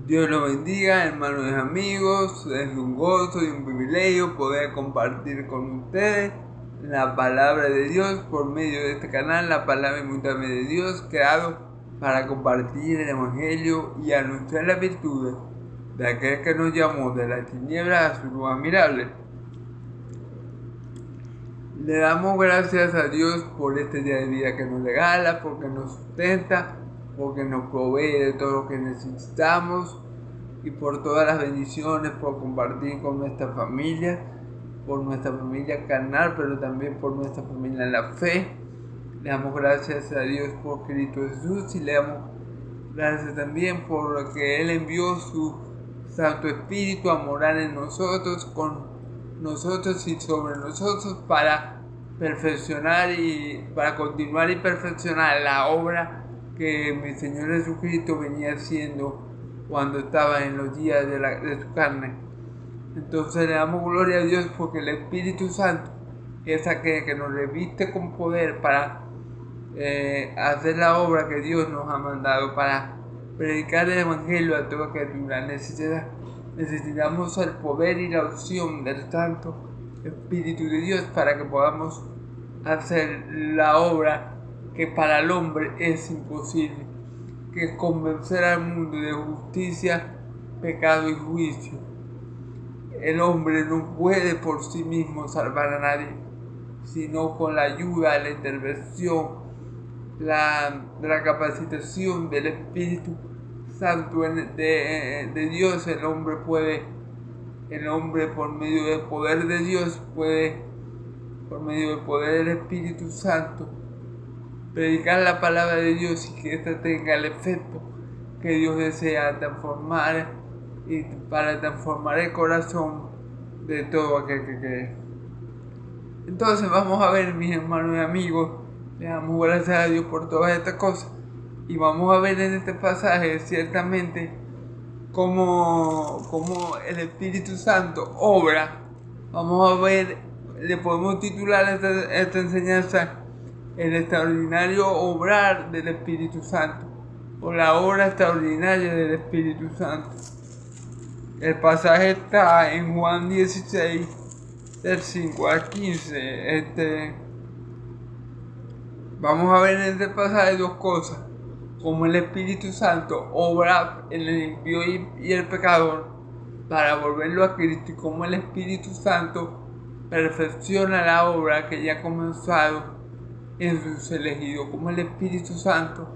Dios los bendiga, hermanos y amigos. Es un gozo y un privilegio poder compartir con ustedes la palabra de Dios por medio de este canal, la palabra inmutable de Dios, creado para compartir el Evangelio y anunciar las virtudes de aquel que nos llamó de la tiniebla a su luz admirable. Le damos gracias a Dios por este día de vida que nos regala, porque nos sustenta, porque nos provee de todo lo que necesitamos y por todas las bendiciones, por compartir con nuestra familia, por nuestra familia carnal, pero también por nuestra familia en la fe. Le damos gracias a Dios por Cristo Jesús y le damos gracias también por que Él envió su Santo Espíritu a morar en nosotros, con nosotros y sobre nosotros para perfeccionar y para continuar y perfeccionar la obra que mi Señor Jesucristo venía haciendo cuando estaba en los días de su carne. Entonces le damos gloria a Dios porque el Espíritu Santo es aquel que nos reviste con poder para hacer la obra que Dios nos ha mandado, para predicar el Evangelio a toda criatura. Necesitamos el poder y la opción del Santo Espíritu de Dios para que podamos hacer la obra que para el hombre es imposible, que es convencer al mundo de justicia, pecado y juicio. El hombre no puede por sí mismo salvar a nadie, sino con la ayuda, la intervención, la capacitación del Espíritu Santo de Dios. El hombre por medio del poder de Dios puede, por medio del poder del Espíritu Santo, predicar la palabra de Dios y que ésta tenga el efecto que Dios desea transformar, y para transformar el corazón de todo aquel que cree. Entonces vamos a ver, mis hermanos y amigos, le damos gracias a Dios por todas estas cosas y vamos a ver en este pasaje ciertamente cómo el Espíritu Santo obra. Vamos a ver, le podemos titular esta enseñanza el extraordinario obrar del Espíritu Santo, o la obra extraordinaria del Espíritu Santo. El pasaje está en Juan 16, del 5 al 15. Vamos a ver en este pasaje dos cosas: cómo el Espíritu Santo obra en el impío y el pecador para volverlo a Cristo, y cómo el Espíritu Santo perfecciona la obra que ya ha comenzado en sus elegidos, como el Espíritu Santo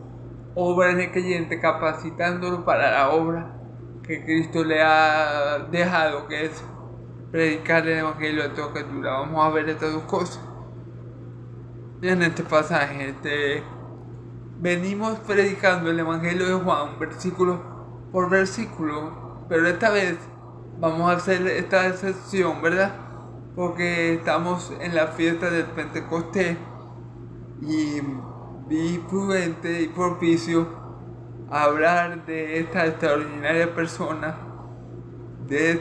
obra en el creyente capacitándolo para la obra que Cristo le ha dejado, que es predicar el Evangelio a toda criatura. Vamos a ver estas dos cosas en este pasaje. Venimos predicando el Evangelio de Juan versículo por versículo, pero esta vez vamos a hacer esta excepción, ¿verdad? Porque estamos en la fiesta del Pentecostés y vi prudente y propicio hablar de esta extraordinaria persona, del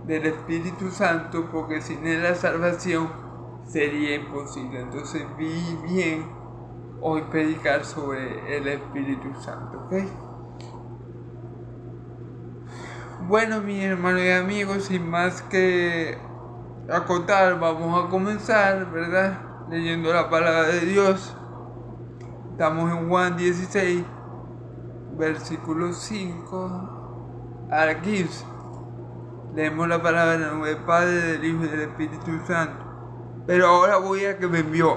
Espíritu Santo, porque sin él la salvación sería imposible. Entonces vi bien hoy predicar sobre el Espíritu Santo, ¿ok? Bueno, mis hermanos y amigos, sin más que acotar, vamos a comenzar, ¿verdad? Leyendo la palabra de Dios. Estamos en Juan 16, versículos 5 al 15. Leemos la palabra en el nombre del Padre, del Hijo y del Espíritu Santo. Pero ahora voy a que me envió.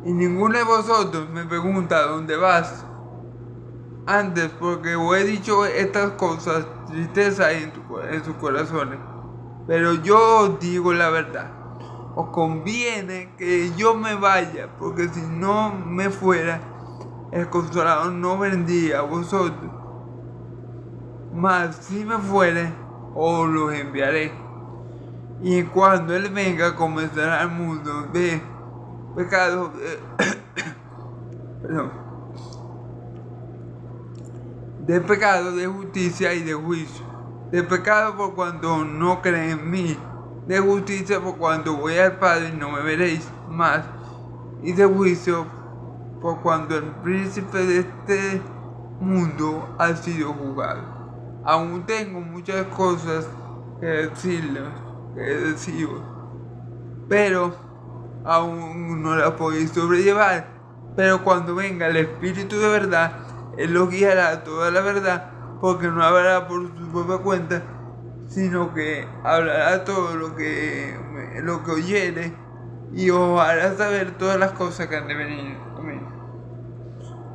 Y ninguno de vosotros me pregunta dónde vas. Antes, porque os he dicho estas cosas, tristeza hay en sus corazones. Pero yo os digo la verdad. Os conviene que yo me vaya, porque si no me fuera, el Consolador no vendría a vosotros. Mas si me fuere, os los enviaré. Y cuando Él venga, comenzará el mundo de pecado, de pecado, de justicia y de juicio. De pecado por cuando no creen en mí, de justicia por cuando voy al Padre y no me veréis más, y de juicio por cuando el príncipe de este mundo ha sido juzgado. Aún tengo muchas cosas que deciros, pero aún no las podéis sobrellevar. Pero cuando venga el Espíritu de verdad, Él los guiará a toda la verdad, porque no hablará por su propia cuenta, sino que hablará todo lo que oyere, y os hará saber todas las cosas que han de venir. Amén.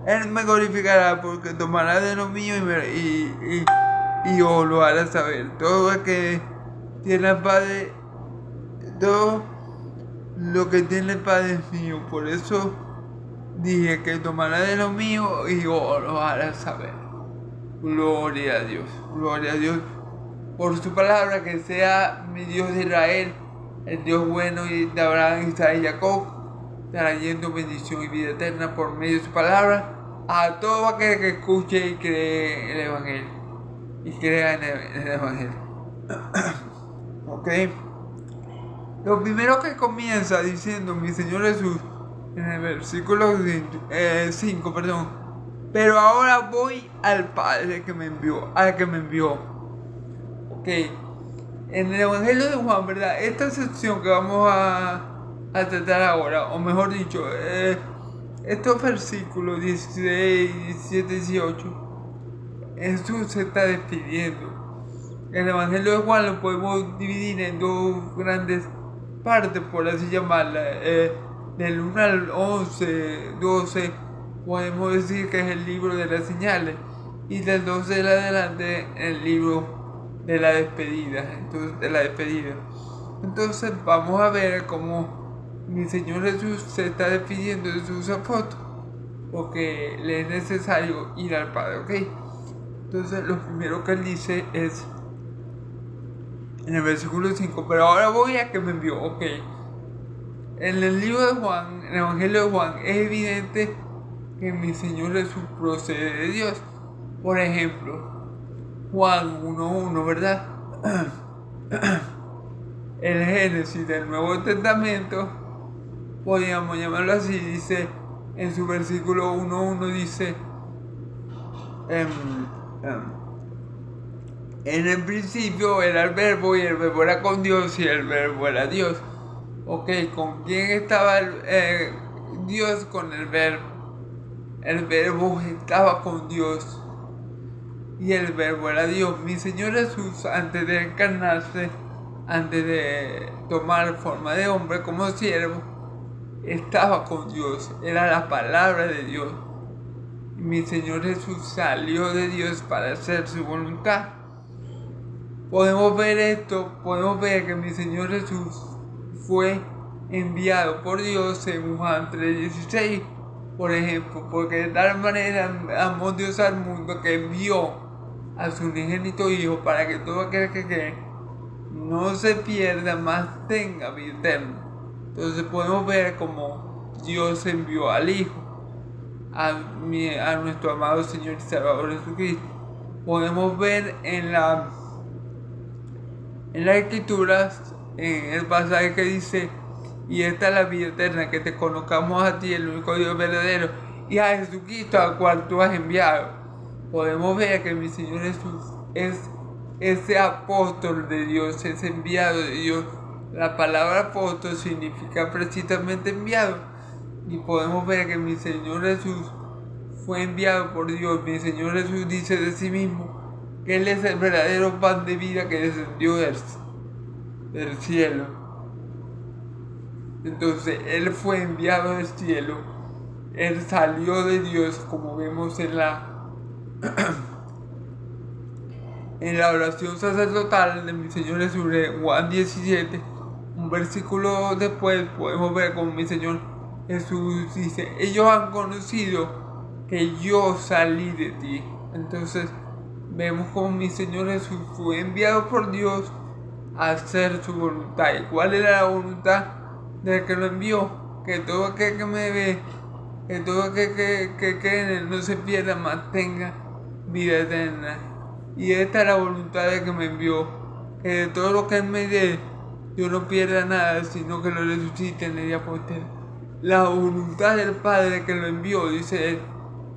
Él me glorificará, porque tomará de lo mío y os lo hará saber. Todo lo que tiene el Padre, todo lo que tiene el Padre es mío. Por eso dije que tomará de lo mío y os lo hará saber. Gloria a Dios por su palabra. Que sea mi Dios de Israel, el Dios bueno y de Abraham, Isaac y Jacob, trayendo bendición y vida eterna por medio de su palabra a todo aquel que escuche y cree el Evangelio. Y crea en el Evangelio. Ok. Lo primero que comienza diciendo mi Señor Jesús en el versículo 5, pero ahora voy al Padre que me envió, Ok. En el Evangelio de Juan, ¿verdad? Esta sección que vamos a tratar ahora, o mejor dicho, estos versículos 16, 17, 18, Jesús se está despidiendo. El Evangelio de Juan lo podemos dividir en dos grandes partes, por así llamarla. Del 1 al 11, 12, podemos decir que es el libro de las señales. Y del 12 en adelante, el libro de la despedida. Entonces vamos a ver cómo mi Señor Jesús se está despidiendo de sus apóstoles, porque le es necesario ir al Padre, ¿ok? Entonces lo primero que él dice es en el versículo 5, pero ahora voy a que me envió, ok. En el libro de Juan, en el Evangelio de Juan, es evidente que mi Señor Jesús procede de Dios. Por ejemplo, Juan 1.1, ¿verdad? El Génesis del Nuevo Testamento, podríamos llamarlo así, dice en su versículo 1.1, dice en el principio era el verbo y el verbo era con Dios y el verbo era Dios. Ok, ¿con quién estaba Dios? Con el verbo. El verbo estaba con Dios y el verbo era Dios. Mi Señor Jesús, antes de encarnarse, antes de tomar forma de hombre como siervo, estaba con Dios, era la palabra de Dios. Mi Señor Jesús salió de Dios para hacer su voluntad. Podemos ver esto, podemos ver que mi Señor Jesús fue enviado por Dios en Juan 3.16, por ejemplo, porque de tal manera amó Dios al mundo que envió a su unigénito Hijo para que todo aquel que cree no se pierda, mas tenga vida eterna. Entonces podemos ver cómo Dios envió al Hijo, a nuestro amado Señor y Salvador Jesucristo. Podemos ver en las Escrituras, en el pasaje que dice, y esta es la vida eterna, que te conozcamos a ti, el único Dios verdadero, y a Jesucristo al cual tú has enviado. Podemos ver que mi Señor Jesús es ese apóstol de Dios, ese enviado de Dios. La palabra apóstol significa precisamente enviado. Y podemos ver que mi Señor Jesús fue enviado por Dios. Mi Señor Jesús dice de sí mismo que Él es el verdadero pan de vida que descendió del cielo. Entonces Él fue enviado del cielo. Él salió de Dios, como vemos en la oración sacerdotal de mi Señor Jesús, Juan 17, un versículo después podemos ver como mi Señor Jesús dice, ellos han conocido que yo salí de ti. Entonces vemos como mi Señor Jesús fue enviado por Dios a hacer su voluntad. ¿Y cuál era la voluntad del que lo envió? Que todo aquel que me ve, que todo aquel que cree en Él no se pierda, mas tenga vida eterna. Y esta es la voluntad de que me envió, que de todo lo que Él me dé, yo no pierda nada, sino que lo resucite en el día postrero. La voluntad del Padre que lo envió, dice Él,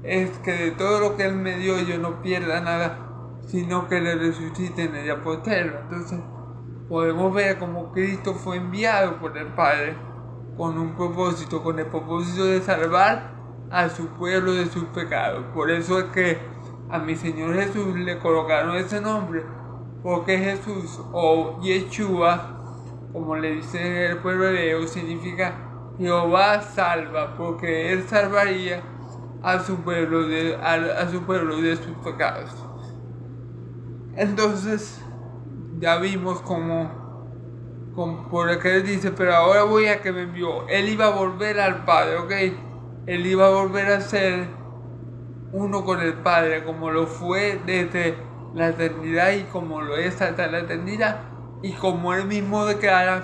es que de todo lo que Él me dio yo no pierda nada, sino que le resucite en el día postrero. Entonces podemos ver cómo Cristo fue enviado por el Padre con un propósito, con el propósito de salvar a su pueblo de sus pecados. Por eso es que a mi Señor Jesús le colocaron ese nombre, porque Jesús o Yeshua, como le dicen en el pueblo hebreo, significa Jehová salva, porque Él salvaría a su pueblo de sus pecados. Entonces ya vimos por el que Él dice, pero ahora voy a que me envió. Él iba a volver al Padre, ¿ok? Él iba a volver a ser uno con el Padre, como lo fue desde la eternidad y como lo es hasta la eternidad. Y como Él mismo declara,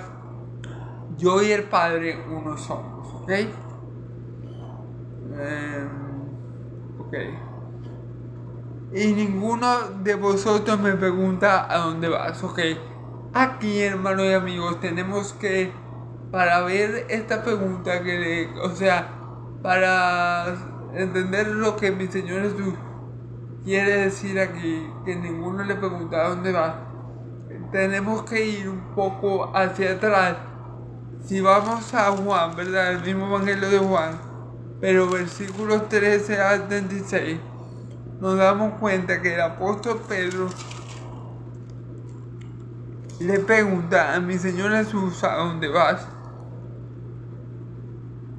yo y el Padre uno somos, ¿ok? Y ninguno de vosotros me pregunta a dónde vas, ¿ok? Aquí, hermanos y amigos, tenemos que, para ver esta pregunta, para entender lo que mi Señor Jesús quiere decir aquí, que ninguno le pregunta a dónde va, tenemos que ir un poco hacia atrás. Si vamos a Juan, ¿verdad? El mismo Evangelio de Juan, pero versículos 13 al 36, nos damos cuenta que el apóstol Pedro le pregunta a mi Señor Jesús a dónde vas.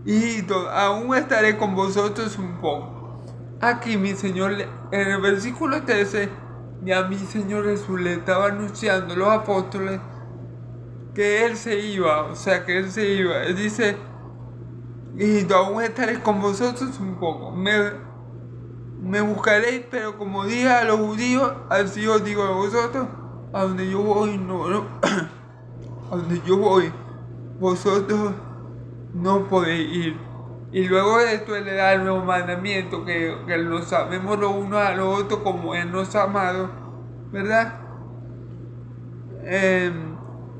Y aún estaré con vosotros un poco. Aquí mi Señor, en el versículo 13, a mi Señor Jesús le estaba anunciando a los apóstoles que Él se iba, que Él se iba. Él dice, y aún estaré con vosotros un poco. Me buscaréis, pero como dije a los judíos, así os digo a vosotros, a donde yo voy, a donde yo voy, vosotros no podéis ir. Y luego de esto Él le da el nuevo mandamiento, que nos amemos los unos a los otros como Él nos ha amado, ¿verdad?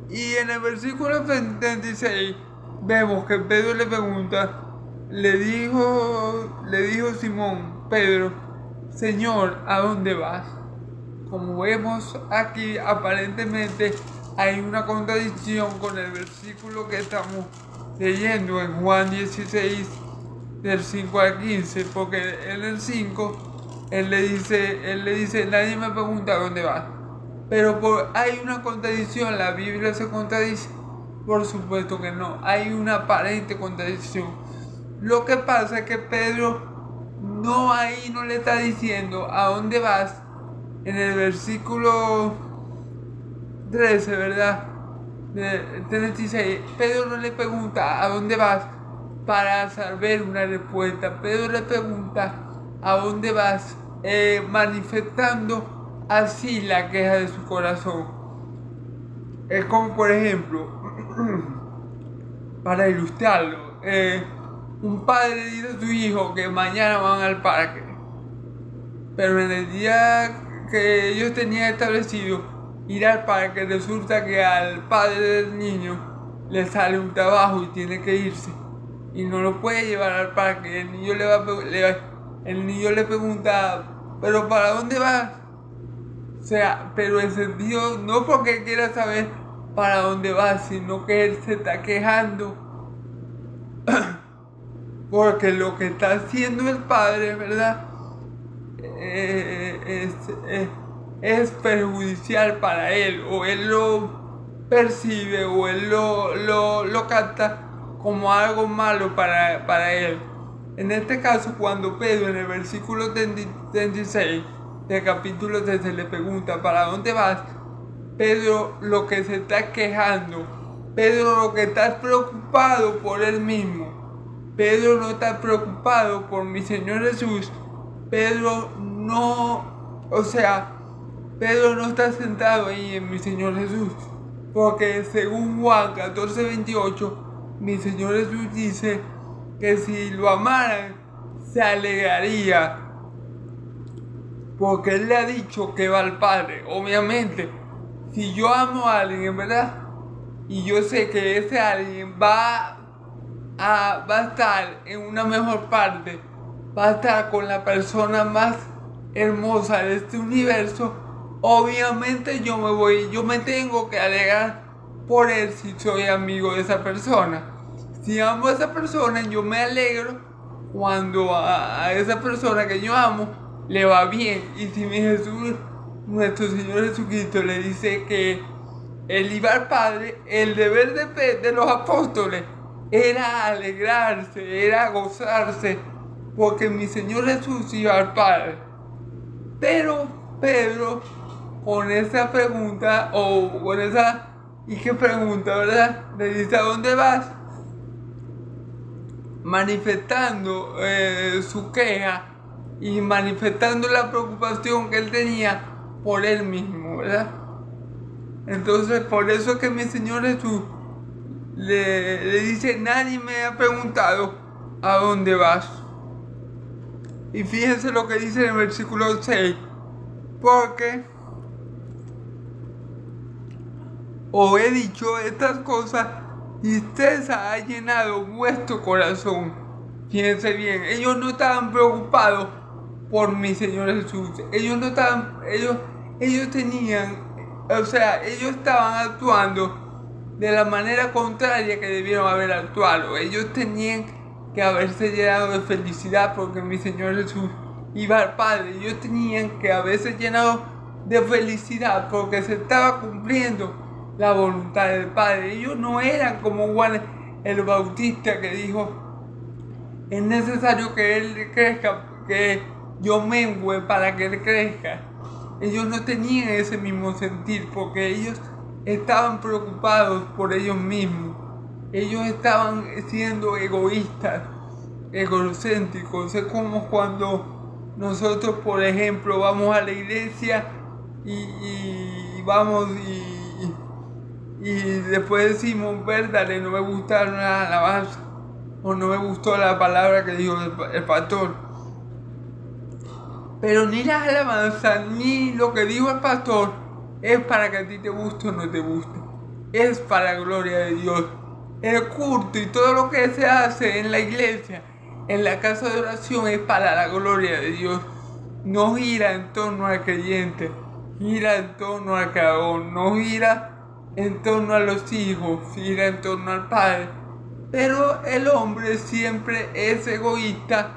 Y en el versículo 36 vemos que Pedro le pregunta, le dijo Simón Pedro, Señor, ¿a dónde vas? Como vemos aquí, aparentemente hay una contradicción con el versículo que estamos leyendo en Juan 16, del 5 al 15, porque en el 5 él le dice, nadie me pregunta a dónde vas. Pero hay una contradicción, la Biblia se contradice. Por supuesto que no, hay una aparente contradicción. Lo que pasa es que Pedro no le está diciendo a dónde vas. En el versículo 13, ¿verdad? 36, Pedro no le pregunta a dónde vas para saber una respuesta. Pedro le pregunta a dónde vas, manifestando así la queja de su corazón. Es como, por ejemplo, para ilustrarlo, un padre dice a su hijo que mañana van al parque, pero en el día que ellos tenían establecido ir al parque, resulta que al padre del niño le sale un trabajo y tiene que irse y no lo puede llevar al parque. El niño le pregunta, ¿pero para dónde vas? Pero el sentido no porque quiera saber para dónde va, sino que él se está quejando porque lo que está haciendo el padre, ¿verdad? Es perjudicial para él, o él lo percibe, o él lo capta como algo malo para él. En este caso, cuando Pedro en el versículo 36 del capítulo 13 le pregunta ¿para dónde vas? Pedro lo que se está quejando, Pedro lo que está preocupado por él mismo. Pedro no está preocupado por mi Señor Jesús. Pedro no está sentado ahí en mi Señor Jesús. Porque según Juan 14:28, mi Señor Jesús dice que si lo amaran, se alegraría. Porque Él le ha dicho que va al Padre. Obviamente, si yo amo a alguien, ¿verdad? Y yo sé que ese alguien va a estar en una mejor parte, va a estar con la persona más hermosa de este universo, obviamente yo me tengo que alegrar por él si soy amigo de esa persona. Si amo a esa persona, yo me alegro cuando a esa persona que yo amo le va bien. Y si mi Jesús, nuestro Señor Jesucristo, le dice que él iba al Padre, el deber de los apóstoles era alegrarse, era gozarse, porque mi Señor Jesús iba al Padre. Pero Pedro, con esa pregunta, o con esa, ¿y qué pregunta, verdad? Le dice, ¿a dónde vas? Manifestando su queja y manifestando la preocupación que él tenía por él mismo, ¿verdad? Entonces, por eso es que mi Señor Jesús le dice, nadie me ha preguntado a dónde vas. Y fíjense lo que dice en el versículo 6, porque os he dicho estas cosas y tristeza ha llenado vuestro corazón. Fíjense bien, ellos no estaban preocupados por mi Señor Jesús. Ellos no estaban, ellos tenían, o sea, ellos estaban actuando de la manera contraria que debieron haber actuado. Ellos tenían que haberse llenado de felicidad porque mi Señor Jesús iba al Padre. Ellos tenían que haberse llenado de felicidad porque se estaba cumpliendo la voluntad del Padre. Ellos no eran como Juan el Bautista que dijo, es necesario que Él crezca, que yo mengüe para que Él crezca. Ellos no tenían ese mismo sentir porque ellos estaban preocupados por ellos mismos. Ellos estaban siendo egoístas, egocéntricos. Es como cuando nosotros, por ejemplo, vamos a la iglesia y vamos y después decimos, verdad, no me gustaron las alabanzas o no me gustó la palabra que dijo el pastor. Pero ni las alabanzas ni lo que dijo el pastor es para que a ti te guste o no te guste. Es para la gloria de Dios. El culto y todo lo que se hace en la iglesia, en la casa de oración, es para la gloria de Dios. No gira en torno al creyente, gira en torno al creador, no gira en torno a los hijos, gira en torno al Padre. Pero el hombre siempre es egoísta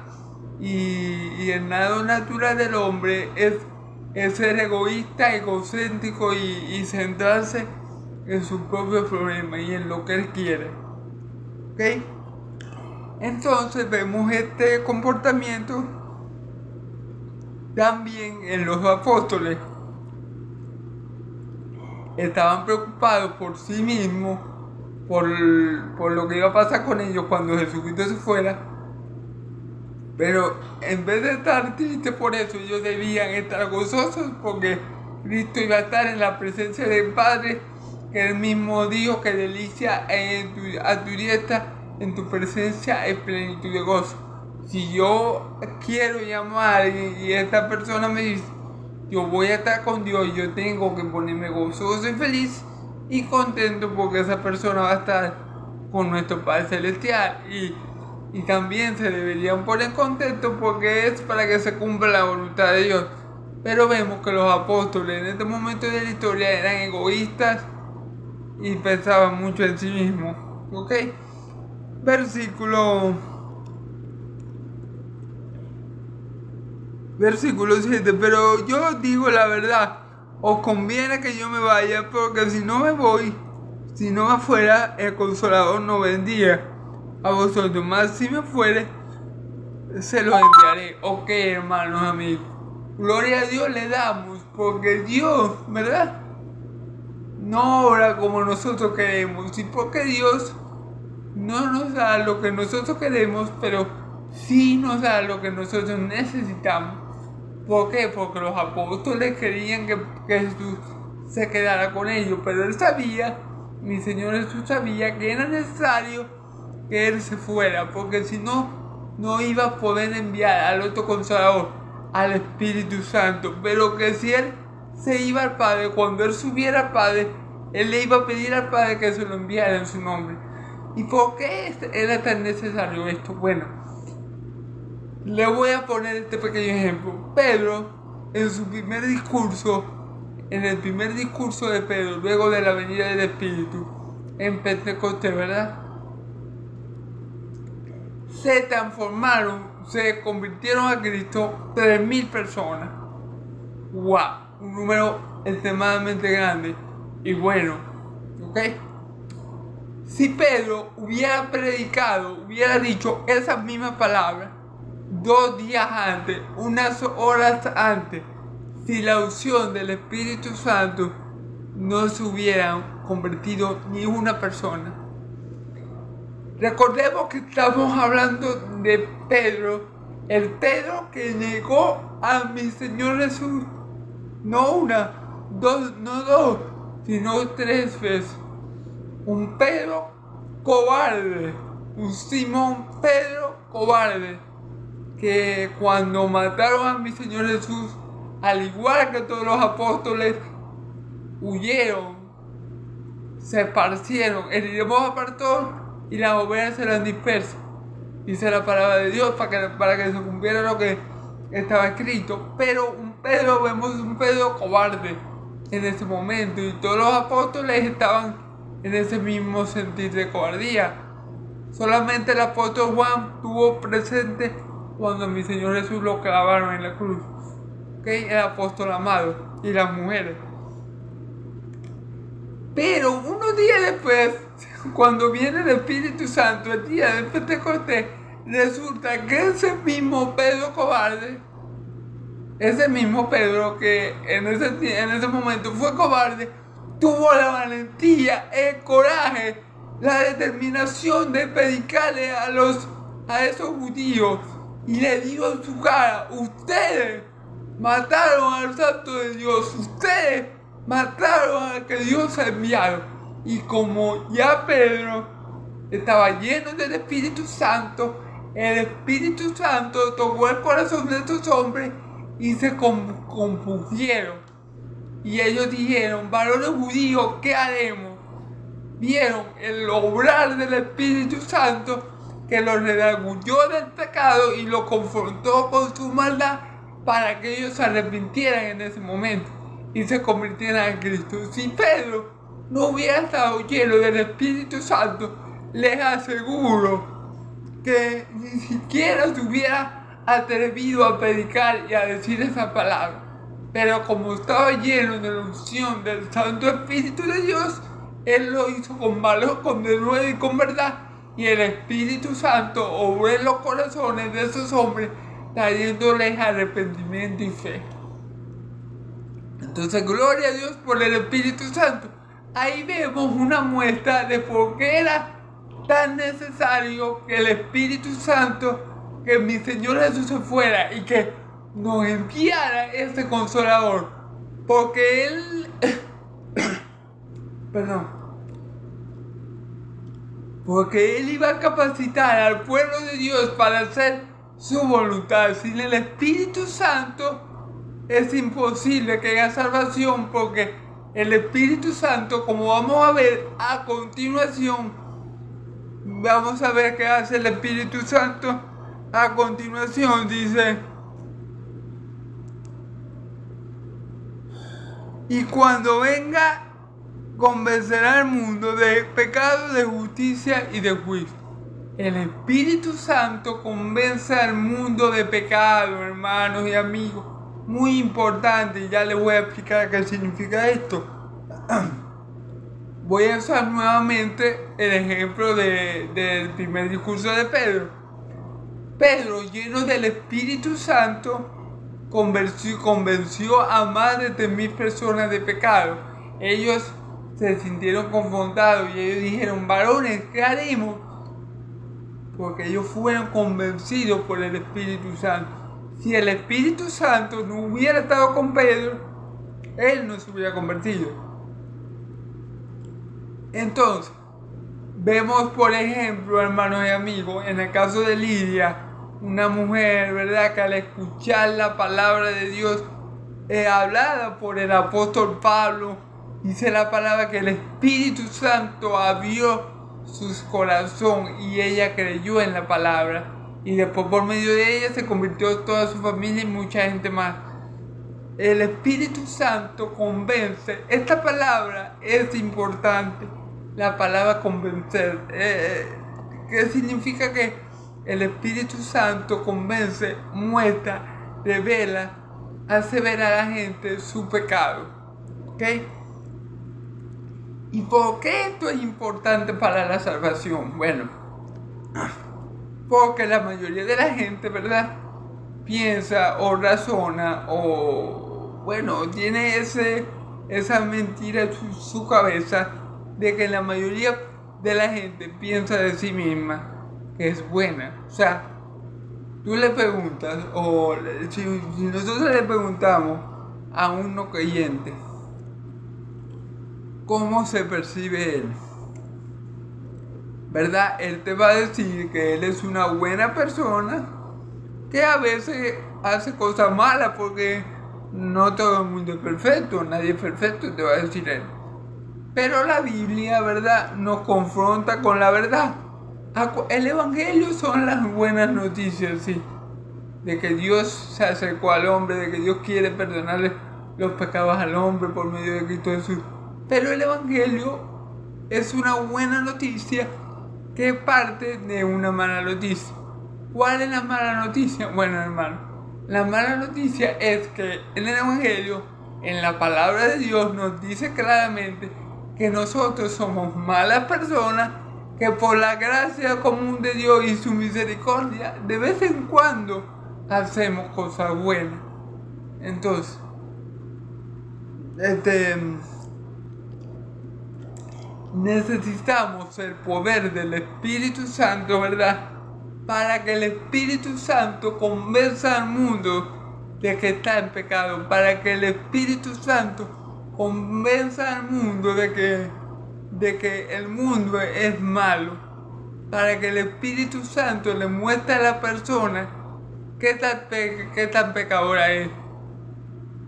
y el lado natural del hombre es ser egoísta, egocéntrico y centrarse en su propio problema y en lo que él quiere. ¿Ok? Entonces vemos este comportamiento también en los apóstoles. Estaban preocupados por sí mismos, por lo que iba a pasar con ellos cuando Jesucristo se fuera. Pero en vez de estar tristes por eso, ellos debían estar gozosos porque Cristo iba a estar en la presencia del Padre, que él mismo dijo que delicia a tu diestra, en tu presencia es plenitud de gozo. Si yo quiero llamar a alguien y esta persona me dice, yo voy a estar con Dios, yo tengo que ponerme gozoso y feliz y contento porque esa persona va a estar con nuestro Padre Celestial. Y también se deberían poner contentos porque es para que se cumpla la voluntad de Dios. Pero vemos que los apóstoles en este momento de la historia eran egoístas y pensaban mucho en sí mismos. ¿Ok? Versículo 7. Pero yo digo la verdad, os conviene que yo me vaya, porque si no me voy, si no me fuera, el Consolador no vendría a vosotros, más si me fuere, se los enviaré. Ok, hermanos, amigos, gloria a Dios le damos, porque Dios, ¿verdad?, no obra como nosotros queremos, y porque Dios no nos da lo que nosotros queremos, pero sí nos da lo que nosotros necesitamos. ¿Por qué? Porque los apóstoles querían que Jesús se quedara con ellos, pero él sabía, mi Señor Jesús sabía que era necesario que él se fuera, porque si no, no iba a poder enviar al otro Consolador, al Espíritu Santo. Pero que si él se iba al Padre, cuando él subiera al Padre, él le iba a pedir al Padre que se lo enviara en su nombre. ¿Y por qué era tan necesario esto? Bueno, Le voy a poner este pequeño ejemplo. Pedro, en su primer discurso, en el primer discurso de Pedro, luego de la venida del Espíritu, en Pentecostés, ¿verdad? Se transformaron, se convirtieron a Cristo 3.000 personas. ¡Wow! Un número extremadamente grande. Y bueno, ¿ok? Si Pedro hubiera predicado, hubiera dicho esas mismas palabras 2 días antes, unas horas antes, si la unción del Espíritu Santo no se hubieran convertido ni una persona. Recordemos que estamos hablando de Pedro, el Pedro que negó a mi Señor Jesús, no una, no dos, sino 3 veces. Un Pedro cobarde, un Simón Pedro cobarde, que cuando mataron a mi Señor Jesús, al igual que todos los apóstoles, huyeron, se esparcieron, el idioma apartó y las ovejas se las dispersó. Dice la palabra de Dios para que se cumpliera lo que estaba escrito. Pero vemos un Pedro cobarde en ese momento, y todos los apóstoles estaban en ese mismo sentir de cobardía. Solamente el apóstol Juan tuvo presente cuando mi Señor Jesús lo clavaron en la cruz. ¿Okay? El apóstol amado y las mujeres. Pero unos días después, cuando viene el Espíritu Santo, el día de Pentecostés, resulta que ese mismo Pedro cobarde, ese mismo Pedro que en ese momento fue cobarde, tuvo la valentía, el coraje, la determinación de predicarle a esos judíos, y le dijo en su cara: ustedes mataron al Santo de Dios, ustedes mataron al que Dios ha enviado. Y como ya Pedro estaba lleno del Espíritu Santo, el Espíritu Santo tocó el corazón de estos hombres y se compusieron. Y ellos dijeron: varones judíos, ¿qué haremos? Vieron el obrar del Espíritu Santo, que los redarguyó del pecado y los confrontó con su maldad para que ellos se arrepintieran en ese momento y se convirtieran en Cristo. Si Pedro no hubiera estado lleno del Espíritu Santo, les aseguro que ni siquiera se hubiera atrevido a predicar y a decir esa palabra. Pero como estaba lleno de la unción del Santo Espíritu de Dios, Él lo hizo con valor, con denuedo y con verdad. Y el Espíritu Santo obró en los corazones de esos hombres, trayéndoles arrepentimiento y fe. Entonces, gloria a Dios por el Espíritu Santo. Ahí vemos una muestra de por qué era tan necesario que el Espíritu Santo, que mi Señor Jesús se fuera y que nos enviara ese Consolador. Porque Él... Porque Él iba a capacitar al pueblo de Dios para hacer su voluntad. Sin el Espíritu Santo es imposible que haya salvación, porque el Espíritu Santo, como vamos a ver a continuación, vamos a ver qué hace el Espíritu Santo. A continuación dice: y cuando venga, convencerá al mundo de pecado, de justicia y de juicio. El Espíritu Santo convence al mundo de pecado, hermanos y amigos. Muy importante, y ya les voy a explicar qué significa esto. Voy a usar nuevamente el ejemplo del primer discurso de Pedro. Pedro, lleno del Espíritu Santo, convenció a más de 3.000 personas de pecado. Ellos se sintieron confrontados y ellos dijeron: varones, ¿qué haremos? Porque ellos fueron convencidos por el Espíritu Santo. Si el Espíritu Santo no hubiera estado con Pedro, él no se hubiera convertido. Entonces, vemos por ejemplo, hermanos y amigos, en el caso de Lidia, una mujer, ¿verdad?, que al escuchar la palabra de Dios hablada por el apóstol Pablo, dice la palabra que el Espíritu Santo abrió su corazón y ella creyó en la palabra. y después por medio de ella se convirtió toda su familia y mucha gente más. El Espíritu Santo convence. Esta palabra es importante, la palabra convencer. ¿Qué significa? Que el Espíritu Santo convence, muestra, revela, hace ver a la gente su pecado. ¿Ok? ¿Y por qué esto es importante para la salvación? Bueno, porque la mayoría de la gente, ¿verdad?, piensa o razona o, bueno, tiene esa mentira en su cabeza de que la mayoría de la gente piensa de sí misma que es buena. O sea, tú le preguntas, o si nosotros le preguntamos a un no creyente cómo se percibe él, ¿verdad? Él te va a decir que él es una buena persona, que a veces hace cosas malas, porque no todo el mundo es perfecto, nadie es perfecto, te va a decir él. Pero la Biblia, ¿verdad?, nos confronta con la verdad. El Evangelio son las buenas noticias, sí, de que Dios se acercó al hombre, de que Dios quiere perdonarle los pecados al hombre por medio de Cristo Jesús. Pero el Evangelio es una buena noticia que parte de una mala noticia. ¿Cuál es la mala noticia? Bueno, hermano, la mala noticia es que en el Evangelio, en la palabra de Dios, nos dice claramente que nosotros somos malas personas, que por la gracia común de Dios y su misericordia, de vez en cuando hacemos cosas buenas. Entonces, necesitamos el poder del Espíritu Santo, ¿verdad?, para que el Espíritu Santo convenza al mundo de que está en pecado, para que el Espíritu Santo convenza al mundo de que el mundo es malo, para que el Espíritu Santo le muestre a la persona qué tan pecadora es.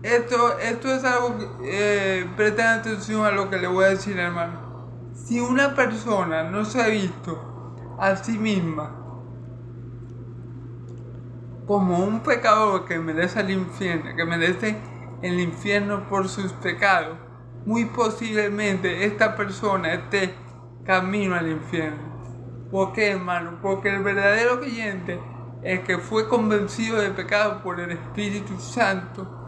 Esto es algo que presten atención a lo que le voy a decir, hermano. Si una persona no se ha visto a sí misma como un pecador que merece el infierno, que merece el infierno por sus pecados, muy posiblemente esta persona esté camino al infierno. ¿Por qué, hermano? Porque el verdadero creyente, el que fue convencido de pecado por el Espíritu Santo,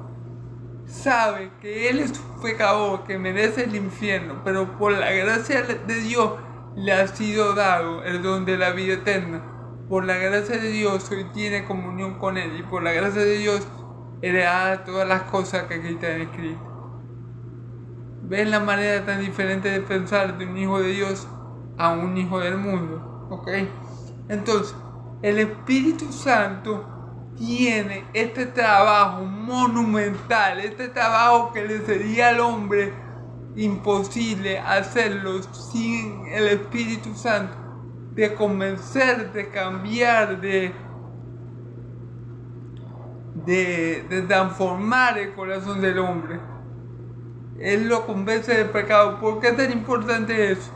sabe que él es un pecador que merece el infierno, pero por la gracia de Dios le ha sido dado el don de la vida eterna. Por la gracia de Dios hoy tiene comunión con Él, y por la gracia de Dios hereda todas las cosas que aquí están escritas. ¿Ven la manera tan diferente de pensar de un hijo de Dios a un hijo del mundo? ¿Ok? Entonces, el Espíritu Santo tiene este trabajo monumental, este trabajo que le sería al hombre imposible hacerlo sin el Espíritu Santo, de convencer, de cambiar, de transformar el corazón del hombre. Él lo convence del pecado. ¿Por qué es tan importante eso?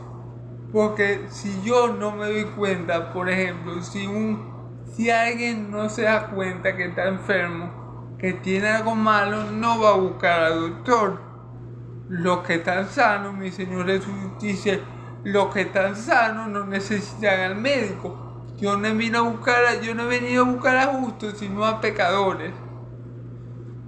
Porque si yo no me doy cuenta, por ejemplo, si alguien no se da cuenta que está enfermo, que tiene algo malo, no va a buscar al doctor. Los que están sanos, mi Señor Jesús dice, los que están sanos no necesitan al médico. Yo no he venido a buscar a justos, sino a pecadores.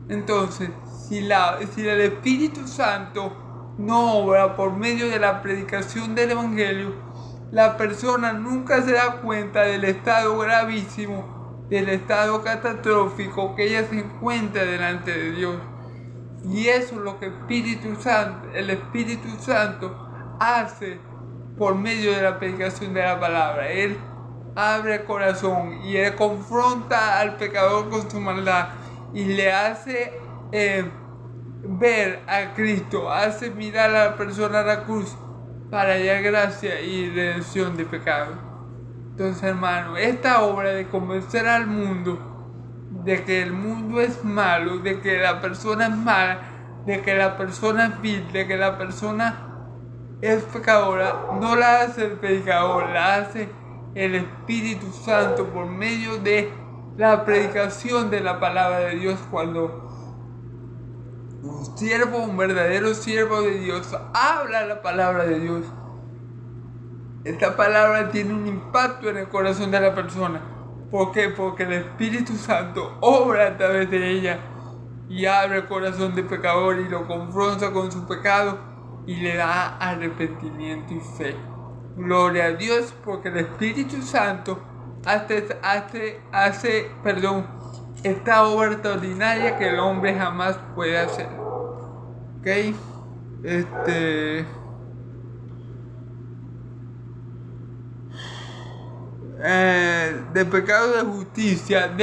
Entonces, si el Espíritu Santo no obra por medio de la predicación del Evangelio, la persona nunca se da cuenta del estado gravísimo, del estado catastrófico que ella se encuentra delante de Dios. Y eso es lo que el Espíritu Santo hace por medio de la predicación de la palabra. Él abre el corazón y Él confronta al pecador con su maldad y le hace ver a Cristo, hace mirar a la persona a la cruz para hallar gracia y redención de pecado. Entonces, hermano, esta obra de convencer al mundo de que el mundo es malo, de que la persona es mala, de que la persona es vil, de que la persona es pecadora, no la hace el predicador, la hace el Espíritu Santo por medio de la predicación de la palabra de Dios. Cuando un verdadero siervo de Dios habla la palabra de Dios, esta palabra tiene un impacto en el corazón de la persona. ¿Por qué? Porque el Espíritu Santo obra a través de ella y abre el corazón del pecador y lo confronta con su pecado y le da arrepentimiento y fe. Gloria a Dios, porque el Espíritu Santo hace esta obra extraordinaria que el hombre jamás puede hacer. ¿Ok? De pecado, de justicia,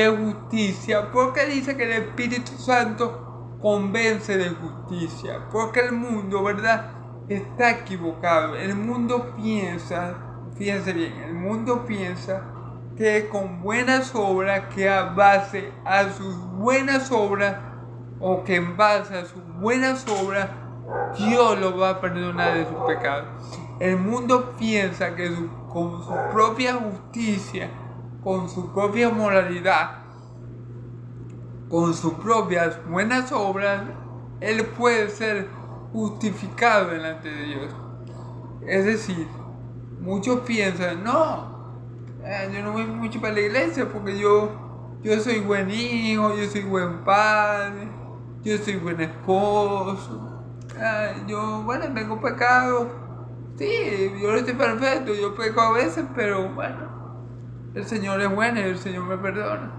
porque dice que el Espíritu Santo convence de justicia, porque el mundo, ¿verdad?, está equivocado. El mundo piensa, fíjense bien, el mundo piensa que con buenas obras, que a base a sus buenas obras, o que en base a sus buenas obras, Dios lo va a perdonar de sus pecados. El mundo piensa que con su propia justicia, con su propia moralidad, con sus propias buenas obras, él puede ser justificado delante de Dios. Es decir, muchos piensan, yo no voy mucho para la iglesia porque yo soy buen hijo, yo soy buen padre, yo soy buen esposo. Tengo pecado. Sí, yo no estoy perfecto, yo peco a veces, pero bueno, el Señor es bueno y el Señor me perdona.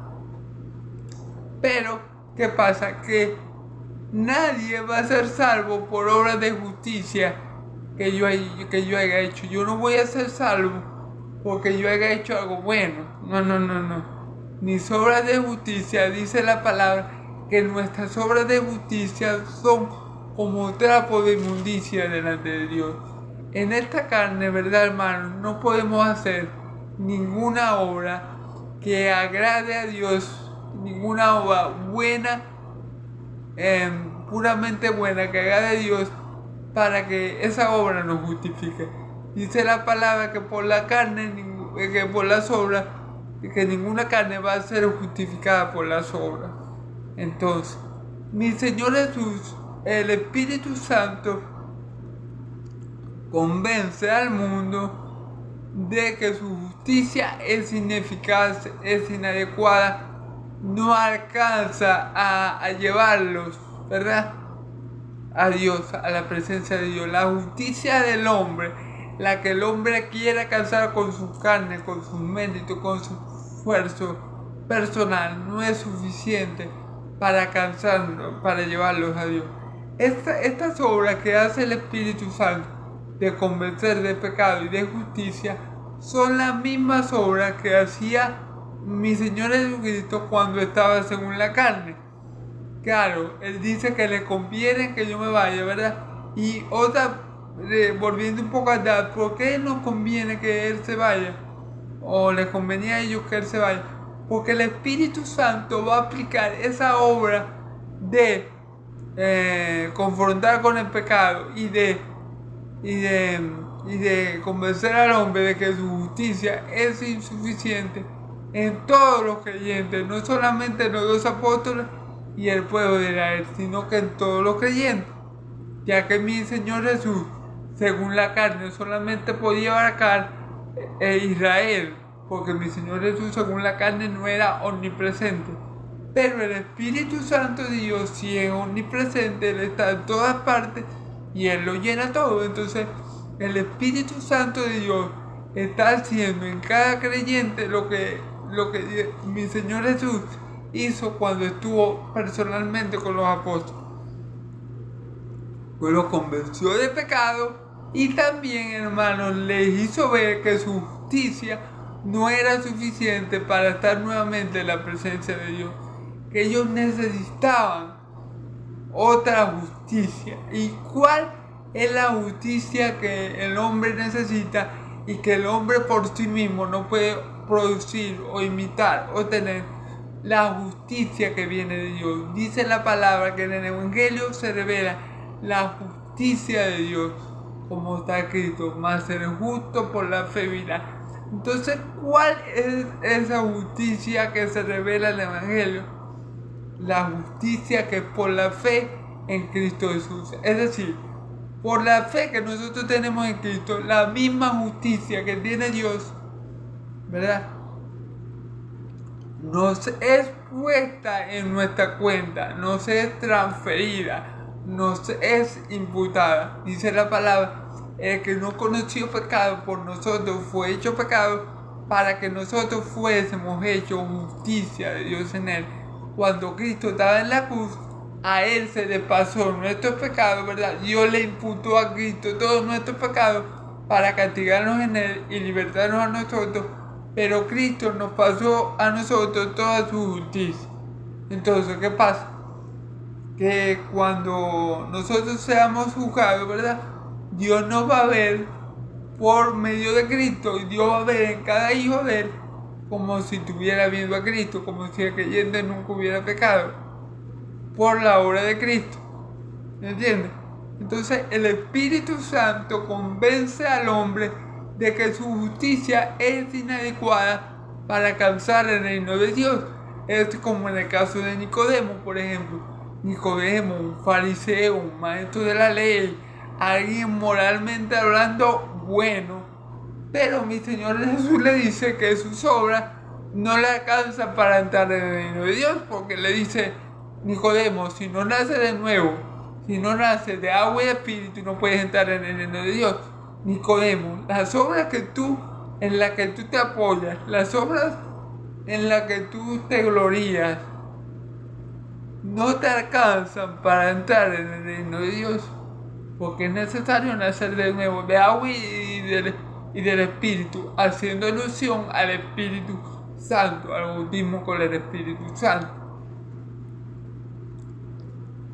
Pero, ¿qué pasa? Que nadie va a ser salvo por obras de justicia que yo haya hecho. Yo no voy a ser salvo porque yo haya hecho algo bueno. No. Mis obras de justicia, dice la palabra, que nuestras obras de justicia son como trapo de inmundicia delante de Dios. En esta carne, ¿verdad, hermanos? No podemos hacer ninguna obra que agrade a Dios, ninguna obra buena, puramente buena, que agrade a Dios, para que esa obra nos justifique. Dice la palabra que por la carne, que por las obras, que ninguna carne va a ser justificada por las obras. Entonces, mi Señor Jesús, el Espíritu Santo, convence al mundo de que su justicia es ineficaz, es inadecuada, no alcanza a llevarlos, ¿verdad?, a Dios, a la presencia de Dios. La justicia del hombre, la que el hombre quiere alcanzar con su carne, con sus méritos, con su esfuerzo personal, no es suficiente para alcanzarlo, para llevarlos a Dios. Estas obras que hace el Espíritu Santo de convencer de pecado y de justicia son las mismas obras que hacía mi Señor Jesucristo cuando estaba según la carne. Claro, Él dice que le conviene que yo me vaya, ¿verdad? Y volviendo un poco atrás, ¿por qué nos conviene que Él se vaya? O les convenía a ellos que Él se vaya. Porque el Espíritu Santo va a aplicar esa obra de confrontar con el pecado y de convencer al hombre de que su justicia es insuficiente en todos los creyentes, no solamente en los 2 apóstoles y el pueblo de Israel, sino que en todos los creyentes, ya que mi Señor Jesús, según la carne, solamente podía abarcar Israel, porque mi Señor Jesús, según la carne, no era omnipresente. Pero el Espíritu Santo de Dios sí es omnipresente, Él está en todas partes y Él lo llena todo. Entonces, el Espíritu Santo de Dios está haciendo en cada creyente lo que mi Señor Jesús hizo cuando estuvo personalmente con los apóstoles. Pues los convenció de pecado y también, hermanos, les hizo ver que su justicia no era suficiente para estar nuevamente en la presencia de Dios, que ellos necesitaban otra justicia. ¿Y cuál es la justicia que el hombre necesita y que el hombre por sí mismo no puede producir o imitar o tener? La justicia que viene de Dios. Dice la palabra que en el Evangelio se revela la justicia de Dios, como está escrito: mas el justo por la fe vivirá. Entonces, ¿cuál es esa justicia que se revela en el Evangelio? La justicia que es por la fe en Cristo Jesús. Es decir, por la fe que nosotros tenemos en Cristo, la misma justicia que tiene Dios, ¿verdad? Nos es puesta en nuestra cuenta, nos es transferida, nos es imputada. Dice la palabra, el que no conoció pecado por nosotros fue hecho pecado para que nosotros fuésemos hechos justicia de Dios en él. Cuando Cristo estaba en la cruz, a él se le pasó nuestros pecados, ¿verdad? Dios le imputó a Cristo todos nuestros pecados para castigarnos en él y libertarnos a nosotros, pero Cristo nos pasó a nosotros toda su justicia. Entonces, ¿qué pasa? Que cuando nosotros seamos juzgados, ¿verdad? Dios nos va a ver por medio de Cristo y Dios va a ver en cada hijo de él como si estuviera viendo a Cristo, como si el creyente nunca hubiera pecado por la obra de Cristo. ¿Me entiendes? Entonces el Espíritu Santo convence al hombre de que su justicia es inadecuada para alcanzar el reino de Dios. Es como en el caso de Nicodemo, por ejemplo. Nicodemo, un fariseo, un maestro de la ley, alguien moralmente hablando bueno, pero mi Señor Jesús le dice que sus obras no le alcanzan para entrar en el reino de Dios, porque le dice, Nicodemo, si no nace de nuevo, si no nace de agua y de espíritu, no puedes entrar en el reino de Dios. Nicodemo, las obras en las que tú te apoyas, las obras en las que tú te glorías, no te alcanzan para entrar en el reino de Dios, porque es necesario nacer de nuevo de agua y del Espíritu, haciendo alusión al Espíritu Santo, al bautismo con el Espíritu Santo.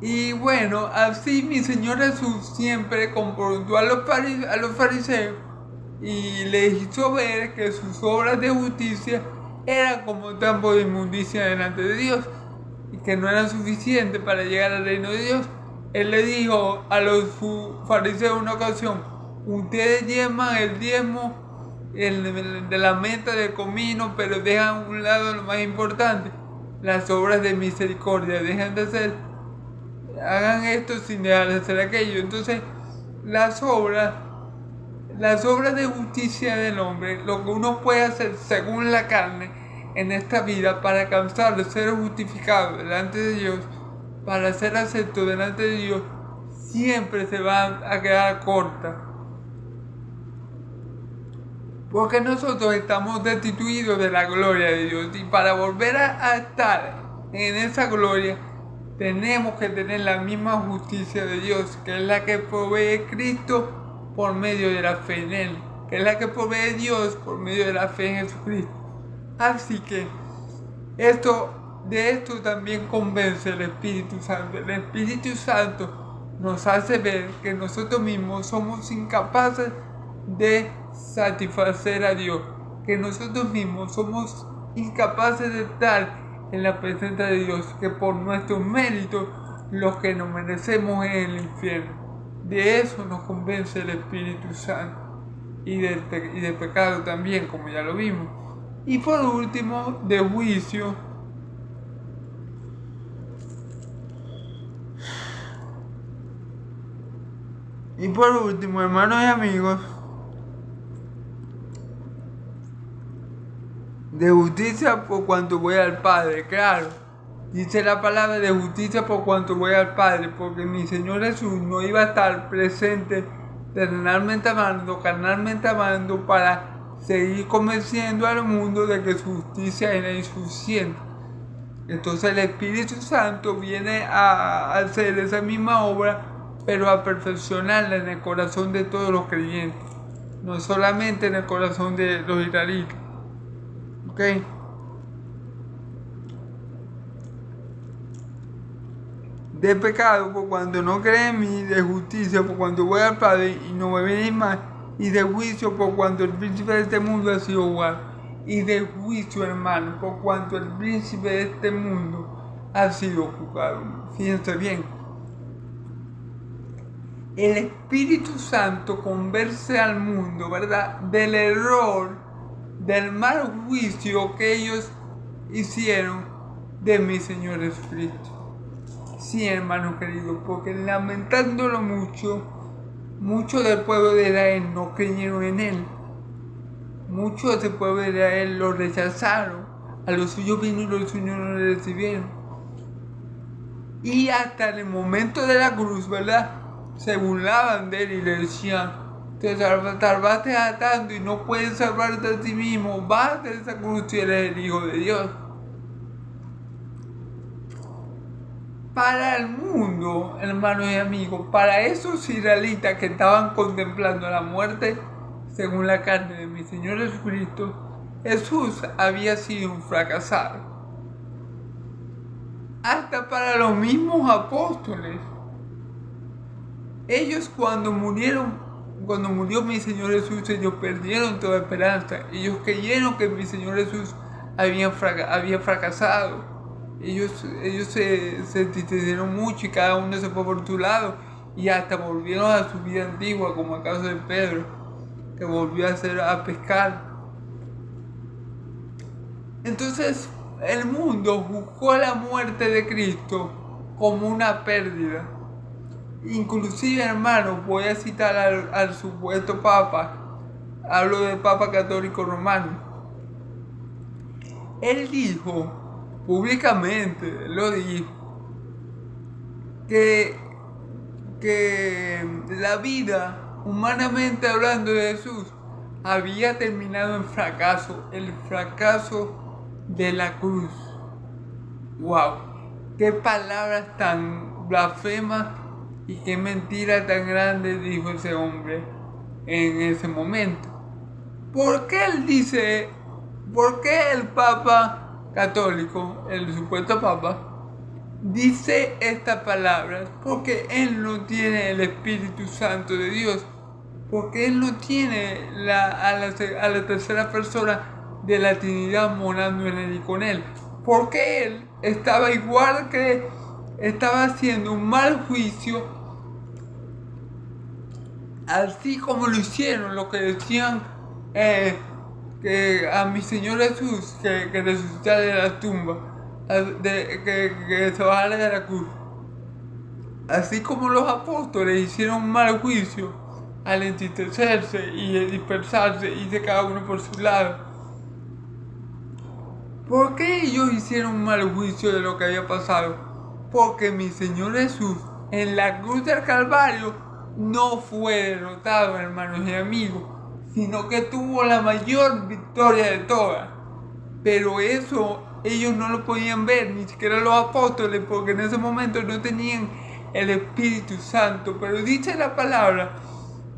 Y bueno, así mi Señor Jesús siempre confrontó a los fariseos y les hizo ver que sus obras de justicia eran como campo de inmundicia delante de Dios y que no eran suficientes para llegar al reino de Dios. Él le dijo a los fariseos en una ocasión, ustedes diezman el diezmo de la menta del comino, pero dejan a un lado lo más importante, las obras de misericordia, dejan de hacer, hagan esto sin dejar de hacer aquello. Entonces las obras de justicia del hombre, lo que uno puede hacer según la carne en esta vida para alcanzar de ser justificado delante de Dios, para ser acepto delante de Dios, siempre se van a quedar cortas. Porque nosotros estamos destituidos de la gloria de Dios y para volver a estar en esa gloria tenemos que tener la misma justicia de Dios, que es la que provee Cristo por medio de la fe en Él, que es la que provee Dios por medio de la fe en Jesucristo. Así que de esto también convence el Espíritu Santo. El Espíritu Santo nos hace ver que nosotros mismos somos incapaces de satisfacer a Dios, que nosotros mismos somos incapaces de estar en la presencia de Dios, que por nuestros méritos lo que nos merecemos es el infierno. De eso nos convence el Espíritu Santo y del pecado también, como ya lo vimos. Y por último, de juicio. Y por último, hermanos y amigos, de justicia por cuanto voy al Padre, claro. Dice la palabra de justicia por cuanto voy al Padre, porque mi Señor Jesús no iba a estar presente terrenalmente hablando, carnalmente hablando, para seguir convenciendo al mundo de que su justicia era insuficiente. Entonces el Espíritu Santo viene a hacer esa misma obra, pero a perfeccionarla en el corazón de todos los creyentes, no solamente en el corazón de los israelitas. ¿Ok? De pecado por cuanto no creen en mí, de justicia por cuanto voy al Padre y no me venéis más, y de juicio por cuanto el príncipe de este mundo ha sido juzgado, y de juicio, hermano, por cuanto el príncipe de este mundo ha sido juzgado. Fíjense bien, el Espíritu Santo convence al mundo, ¿verdad?, del error del mal juicio que ellos hicieron de mi Señor Jesucristo. Sí, hermano querido, porque lamentándolo mucho, muchos del pueblo de Israel no creyeron en él. Muchos del pueblo de Israel lo rechazaron. A los suyos vino y los suyos no le recibieron. Y hasta en el momento de la cruz, ¿verdad? Se burlaban de él y le decían: te salvaste a tanto y no puedes salvarte a ti mismo. Bájate de esa cruz si eres el Hijo de Dios. Para el mundo, hermanos y amigos, para esos israelitas que estaban contemplando la muerte según la carne de mi Señor Jesucristo, Jesús había sido un fracasado. Hasta para los mismos apóstoles. Ellos cuando murió mi Señor Jesús, ellos perdieron toda esperanza. Ellos creyeron que mi Señor Jesús había fracasado. Ellos se entristecieron mucho y cada uno se fue por su lado y hasta volvieron a su vida antigua, como el caso de Pedro, que volvió a pescar. Entonces el mundo juzgó la muerte de Cristo como una pérdida. Inclusive, hermanos, voy a citar al supuesto Papa. Hablo del Papa Católico Romano. Él dijo públicamente, lo dijo, que la vida, humanamente hablando, de Jesús había terminado en fracaso, el fracaso de la cruz. ¡Wow! ¡Qué palabras tan blasfemas y qué mentira tan grande dijo ese hombre en ese momento! ¿Por qué él dice, por qué el Papa Católico, el supuesto Papa, dice estas palabras? Porque él no tiene el Espíritu Santo de Dios, porque él no tiene a la tercera persona de la Trinidad morando en él y con él, porque él estaba igual que estaba haciendo un mal juicio, así como lo hicieron los que decían que a mi Señor Jesús que resucitara de la tumba, que se bajara de la cruz. Así como los apóstoles hicieron un mal juicio al entristecerse y dispersarse y irse cada uno por su lado. ¿Por qué ellos hicieron un mal juicio de lo que había pasado? Porque mi Señor Jesús en la cruz del Calvario no fue derrotado, hermanos y amigos, sino que tuvo la mayor victoria de todas. Pero eso ellos no lo podían ver, ni siquiera los apóstoles, porque en ese momento no tenían el Espíritu Santo. Pero dice la palabra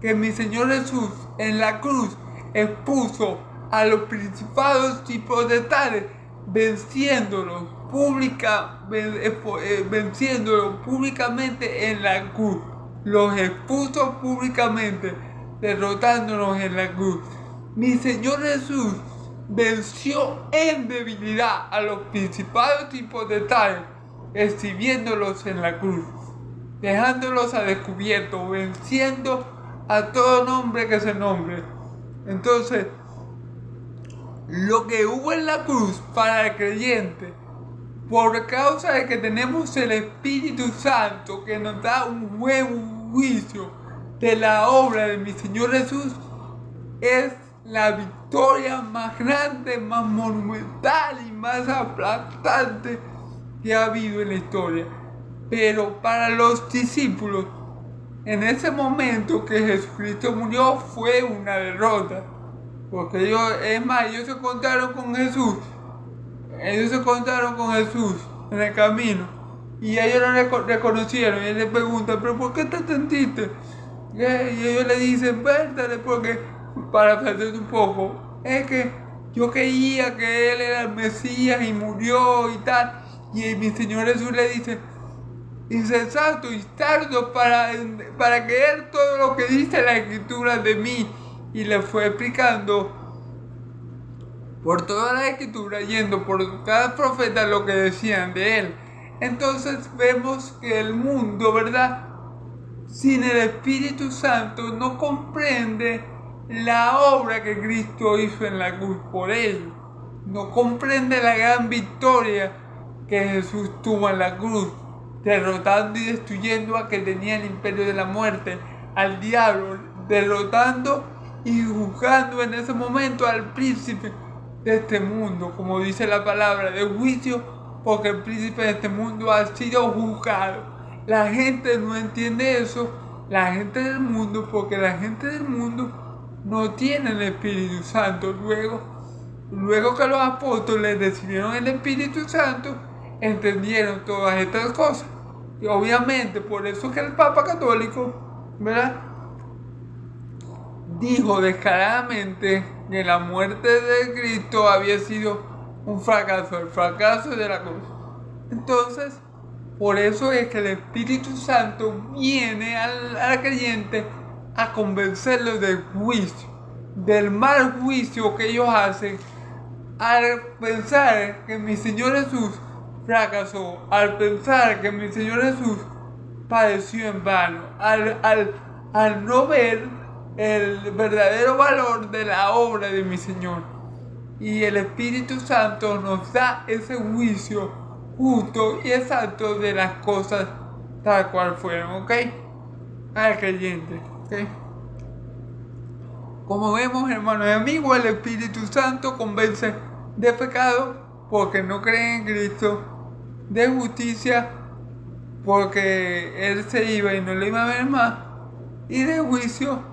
que mi Señor Jesús en la cruz expuso a los principados y potestades, venciéndolos públicamente en la cruz. Los expuso públicamente, derrotándonos en la cruz. Mi Señor Jesús venció en debilidad a los principados y potestades, exhibiéndolos en la cruz, dejándolos a descubierto, venciendo a todo nombre que se nombre. Entonces, lo que hubo en la cruz para el creyente, por causa de que tenemos el Espíritu Santo que nos da un buen juicio de la obra de mi Señor Jesús, es la victoria más grande, más monumental y más aplastante que ha habido en la historia. Pero para los discípulos, en ese momento que Jesucristo murió, fue una derrota. Porque ellos se encontraron con Jesús. Ellos se encontraron con Jesús en el camino. Y ellos lo reconocieron. Y él les pregunta: ¿pero por qué te sentiste? Y ellos le dicen: vértale, porque, para aprender un poco, es que yo creía que él era el Mesías y murió y tal. Y mi Señor Jesús le dice: insensato y tardo para creer todo lo que dice la Escritura de mí. Y le fue explicando por toda la Escritura, yendo por cada profeta lo que decían de él. Entonces vemos que el mundo, ¿verdad?, sin el Espíritu Santo no comprende la obra que Cristo hizo en la cruz por ellos. No comprende la gran victoria que Jesús tuvo en la cruz, derrotando y destruyendo a que tenía el imperio de la muerte, al diablo, derrotando y juzgando en ese momento al príncipe de este mundo, como dice la palabra, de juicio, porque el príncipe de este mundo ha sido juzgado. La gente no entiende eso, la gente del mundo, porque la gente del mundo no tiene el Espíritu Santo. Luego que los apóstoles recibieron el Espíritu Santo, entendieron todas estas cosas. Y obviamente por eso que el Papa Católico, ¿verdad?, dijo descaradamente que la muerte de Cristo había sido un fracaso, el fracaso de la cruz. Entonces, por eso es que el Espíritu Santo viene al creyente a convencerlo del juicio, del mal juicio que ellos hacen al pensar que mi Señor Jesús fracasó, al pensar que mi Señor Jesús padeció en vano, al no ver el verdadero valor de la obra de mi Señor. Y el Espíritu Santo nos da ese juicio justo y exacto de las cosas tal cual fueron, ¿ok? Al creyente, ¿ok? Como vemos, hermanos y amigos, el Espíritu Santo convence de pecado porque no creen en Cristo, de justicia porque Él se iba y no le iba a ver más, y de juicio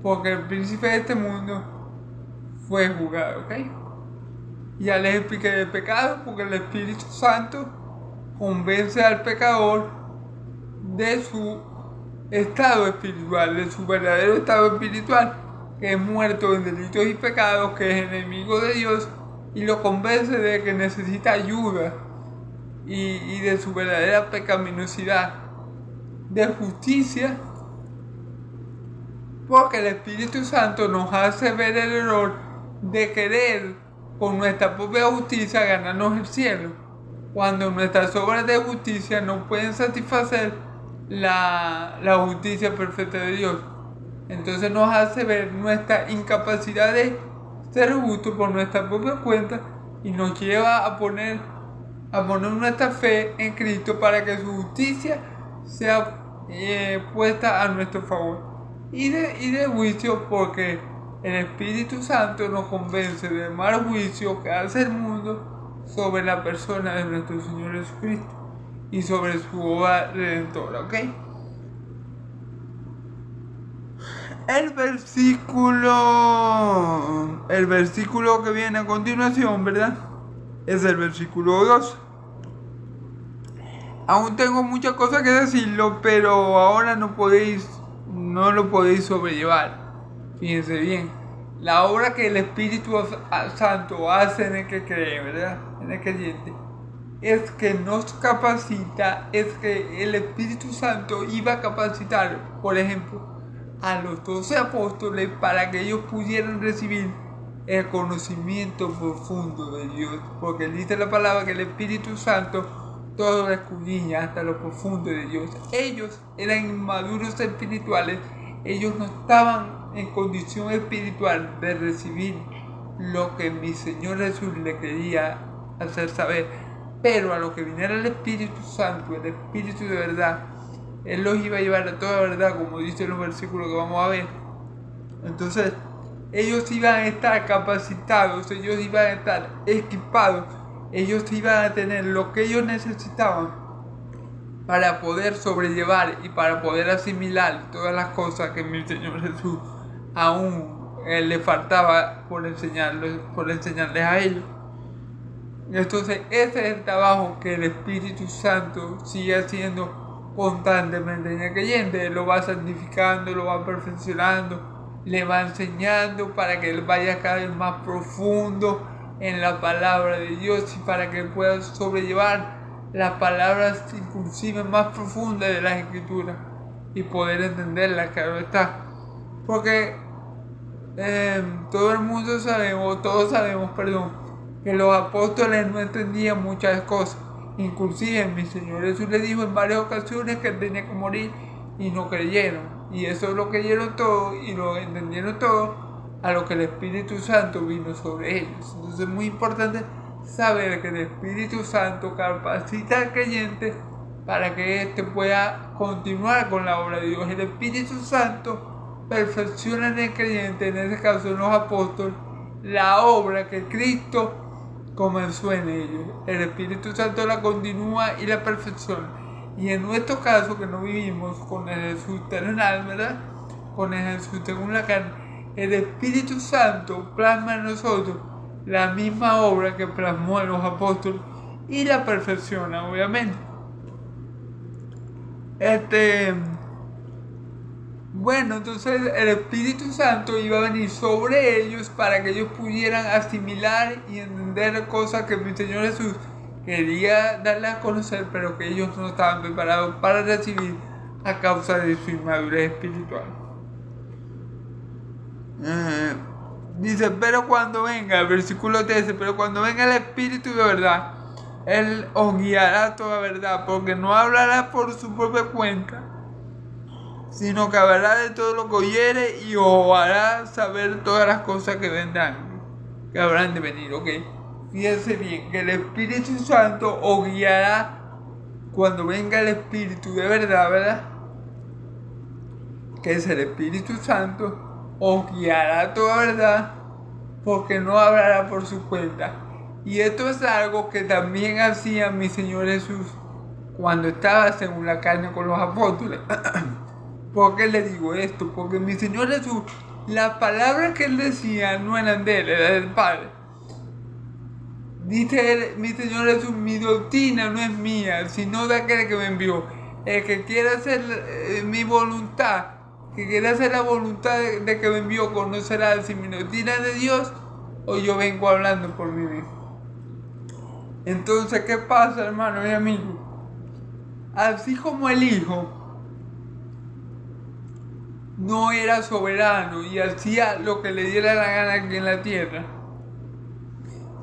porque el príncipe de este mundo fue juzgado, ¿ok? Ya les expliqué del pecado porque el Espíritu Santo convence al pecador de su estado espiritual, de su verdadero estado espiritual, que es muerto en delitos y pecados, que es enemigo de Dios, y lo convence de que necesita ayuda y de su verdadera pecaminosidad, de justicia, porque el Espíritu Santo nos hace ver el error de querer con nuestra propia justicia ganarnos el cielo, cuando nuestras obras de justicia no pueden satisfacer la justicia perfecta de Dios. Entonces nos hace ver nuestra incapacidad de ser justos por nuestra propia cuenta y nos lleva a poner nuestra fe en Cristo para que su justicia sea puesta a nuestro favor. Y de juicio porque el Espíritu Santo nos convence del mal juicio que hace el mundo sobre la persona de nuestro Señor Jesucristo y sobre su obra redentora, ¿ok? El versículo que viene a continuación, ¿verdad?, es el versículo 2. Aún tengo muchas cosas que decirlo, pero ahora no lo podéis sobrellevar. Fíjense bien, la obra que el Espíritu Santo hace en el que cree, ¿verdad?, en el creyente, es que nos capacita, es que el Espíritu Santo iba a capacitar, por ejemplo, a los 12 apóstoles para que ellos pudieran recibir el conocimiento profundo de Dios, porque dice la palabra que el Espíritu Santo todo lo escudriña hasta lo profundo de Dios. Ellos eran inmaduros espirituales, ellos no estaban en condición espiritual de recibir lo que mi Señor Jesús le quería hacer saber, pero a lo que viniera el Espíritu Santo, el Espíritu de verdad, Él los iba a llevar a toda verdad, como dice en los versículos que vamos a ver. Entonces ellos iban a estar capacitados, ellos iban a estar equipados, ellos iban a tener lo que ellos necesitaban para poder sobrellevar y para poder asimilar todas las cosas que mi Señor Jesús aún le faltaba por enseñarles a ellos. Entonces ese es el trabajo que el Espíritu Santo sigue haciendo constantemente en el creyente. Él lo va santificando, lo va perfeccionando, le va enseñando para que él vaya cada vez más profundo en la palabra de Dios y para que él pueda sobrellevar las palabras inclusive más profundas de las Escrituras y poder entenderlas, claro está. Porque todos sabemos, que los apóstoles no entendían muchas cosas. Inclusive mi Señor Jesús les dijo en varias ocasiones que él tenía que morir y no creyeron. Y eso lo creyeron todo y lo entendieron todo a lo que el Espíritu Santo vino sobre ellos. Entonces es muy importante saber que el Espíritu Santo capacita al creyente para que éste pueda continuar con la obra de Dios. El Espíritu Santo perfecciona en el creyente, en este caso en los apóstoles, la obra que Cristo comenzó en ellos. El Espíritu Santo la continúa y la perfecciona. Y en nuestro caso, que no vivimos con el Jesús terrenal, ¿verdad? Con el Jesús según la carne, el Espíritu Santo plasma en nosotros la misma obra que plasmó en los apóstoles y la perfecciona, obviamente. Bueno, entonces el Espíritu Santo iba a venir sobre ellos para que ellos pudieran asimilar y entender cosas que mi Señor Jesús quería darles a conocer, pero que ellos no estaban preparados para recibir a causa de su inmadurez espiritual. Dice, pero cuando venga, el versículo 13, pero cuando venga el Espíritu de verdad, Él os guiará a toda verdad, porque no hablará por su propia cuenta, sino que hablará de todo lo que oyere y os hará saber todas las cosas que vendrán, que habrán de venir, ¿ok? Fíjense bien, que el Espíritu Santo os guiará cuando venga el Espíritu de verdad, ¿verdad? Que es el Espíritu Santo, os guiará a toda verdad, porque no hablará por su cuenta. Y esto es algo que también hacía mi Señor Jesús cuando estaba según la carne con los apóstoles. ¿Por qué le digo esto? Porque mi Señor Jesús, las palabras que Él decía no eran de Él, eran del Padre. Dice Él, mi Señor Jesús, mi doctrina no es mía, sino de aquel que me envió. El que quiera hacer mi voluntad, que quiera hacer la voluntad de que me envió, conocerá si mi doctrina es de Dios o yo vengo hablando por mí mismo. Entonces, ¿qué pasa, hermano y amigo? Así como el Hijo no era soberano y hacía lo que le diera la gana aquí en la tierra,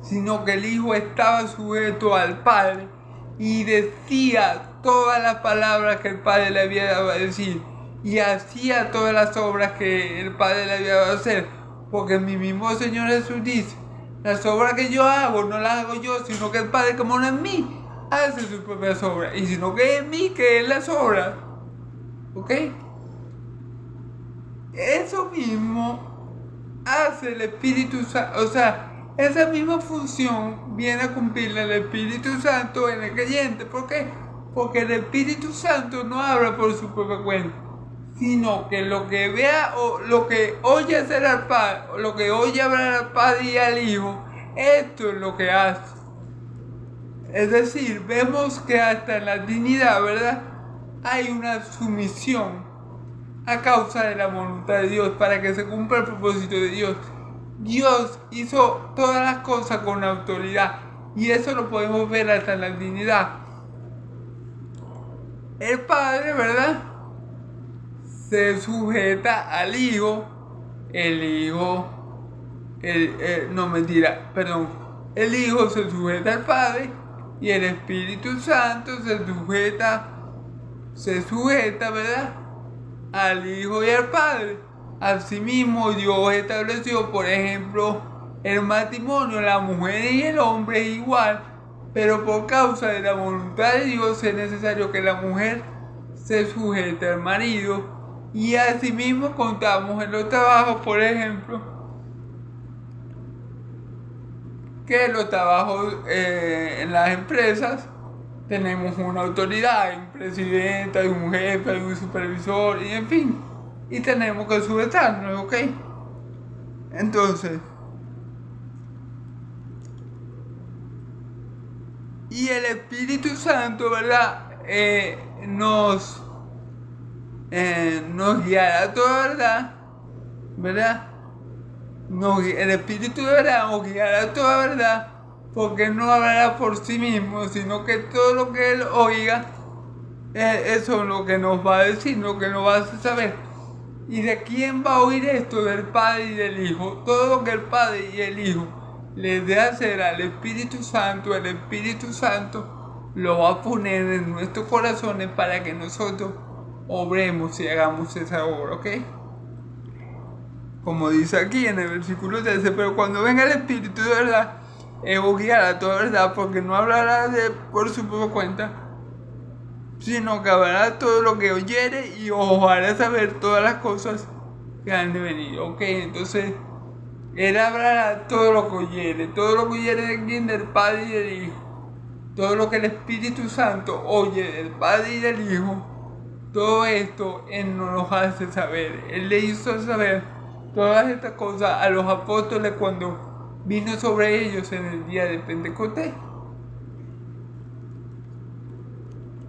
sino que el Hijo estaba sujeto al Padre y decía todas las palabras que el Padre le había dado a decir y hacía todas las obras que el Padre le había dado a hacer, porque mi mismo Señor Jesús dice, las obras que yo hago no las hago yo, sino que el Padre que mora en mí hace sus propias obras, y sino que en mí que Él las obras, ¿ok? Eso mismo hace el Espíritu Santo, o sea, esa misma función viene a cumplirla el Espíritu Santo en el creyente. ¿Por qué? Porque el Espíritu Santo no habla por su propia cuenta, sino que lo que vea o lo que oye hacer al Padre, o lo que oye hablar al Padre y al Hijo, esto es lo que hace. Es decir, vemos que hasta en la Trinidad, ¿verdad?, hay una sumisión a causa de la voluntad de Dios para que se cumpla el propósito de Dios. Dios hizo todas las cosas con autoridad y eso lo podemos ver hasta en la Trinidad. El Padre, ¿verdad?, se sujeta al Hijo, el Hijo, el Hijo se sujeta al Padre y el Espíritu Santo se sujeta, ¿verdad?, al Hijo y al Padre. Asimismo, Dios estableció, por ejemplo, el matrimonio, la mujer y el hombre es igual, pero por causa de la voluntad de Dios es necesario que la mujer se sujete al marido. Y asimismo contamos en los trabajos, por ejemplo, que en los trabajos en las empresas tenemos una autoridad, hay un presidente, hay un jefe, hay un supervisor, y en fin, y tenemos que sujetarnos, ¿ok? Entonces, y el Espíritu Santo, ¿verdad?, nos guiará a toda verdad, ¿verdad? El Espíritu de verdad nos guiará a toda verdad, porque no hablará por sí mismo, sino que todo lo que Él oiga, eso es lo que nos va a decir, lo que nos va a hacer saber. ¿Y de quién va a oír esto? Del Padre y del Hijo. Todo lo que el Padre y el Hijo les dé hacer al Espíritu Santo, el Espíritu Santo lo va a poner en nuestros corazones para que nosotros obremos y hagamos esa obra, ¿ok? como dice aquí en el versículo 13, pero cuando venga el Espíritu de verdad, Él os guiará a toda verdad, porque no hablará por su propia cuenta, sino que hablará todo lo que oyere y os hará saber todas las cosas que han de venir. Ok, entonces Él hablará todo lo que oyere de quién, del Padre y del Hijo. Todo lo que el Espíritu Santo oye del Padre y del Hijo, todo esto Él nos lo hace saber. Él le hizo saber todas estas cosas a los apóstoles cuando vino sobre ellos en el día de Pentecostés.